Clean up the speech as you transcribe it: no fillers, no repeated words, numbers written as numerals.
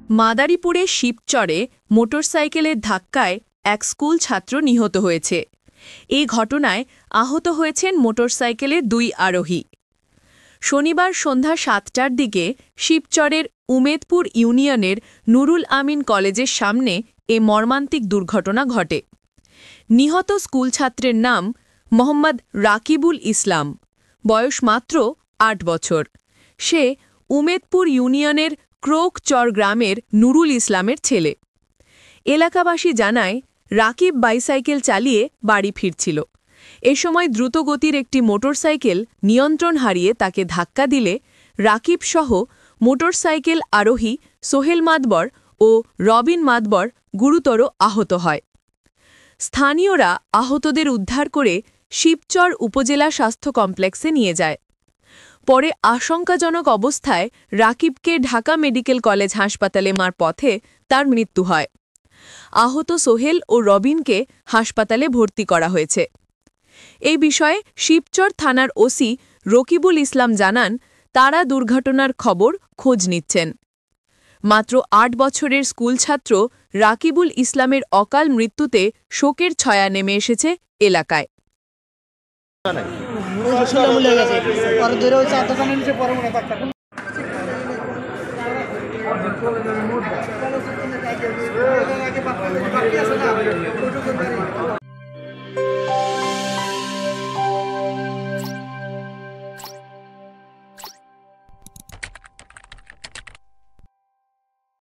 মাদারীপুরে শিবচরে মোটরসাইকেলের ধাক্কায় এক স্কুল ছাত্র নিহত হয়েছে। এই ঘটনায় আহত হয়েছেন মোটরসাইকেলের 2 আরোহী। শনিবার সন্ধ্যা 7টার দিকে শিবচরের উমেদপুর ইউনিয়নের নুরুল আমিন কলেজের সামনে এ মর্মান্তিক দুর্ঘটনা ঘটে। নিহত স্কুল ছাত্রের নাম মোহাম্মদ রাকিবুল ইসলাম, বয়স মাত্র 8 বছর। সে উমেদপুর ইউনিয়নের ক্রোকচর গ্রামের নুরুল ইসলামের ছেলে। এলাকাবাসী জানায়, রাকিব বাইসাইকেল চালিয়ে বাড়ি ফিরছিল। এ সময় দ্রুতগতির একটি মোটরসাইকেল নিয়ন্ত্রণ হারিয়ে তাকে ধাক্কা দিলে রাকিব সহ মোটরসাইকেল আরোহী সোহেল মাদবর ও রবিন মাদবর গুরুতর আহত হয়। স্থানীয়রা আহতদের উদ্ধার করে শিবচর উপজেলা স্বাস্থ্য কমপ্লেক্সে নিয়ে যায়। পরে আশঙ্কাজনক অবস্থায় রাকিবকে ঢাকা মেডিকেল কলেজ হাসপাতালে নেওয়ার পথে তার মৃত্যু হয়। আহত সোহেল ও রবিনকে হাসপাতালে ভর্তি করা হয়েছে। এই বিষয়ে শিবচর থানার ওসি রকিবুল ইসলাম জানান, তারা দুর্ঘটনার খবর খোঁজ নিচ্ছেন। মাত্র 8 বছরের স্কুল ছাত্র রাকিবুল ইসলামের অকাল মৃত্যুতে শোকের ছায়া নেমে এসেছে এলাকায়।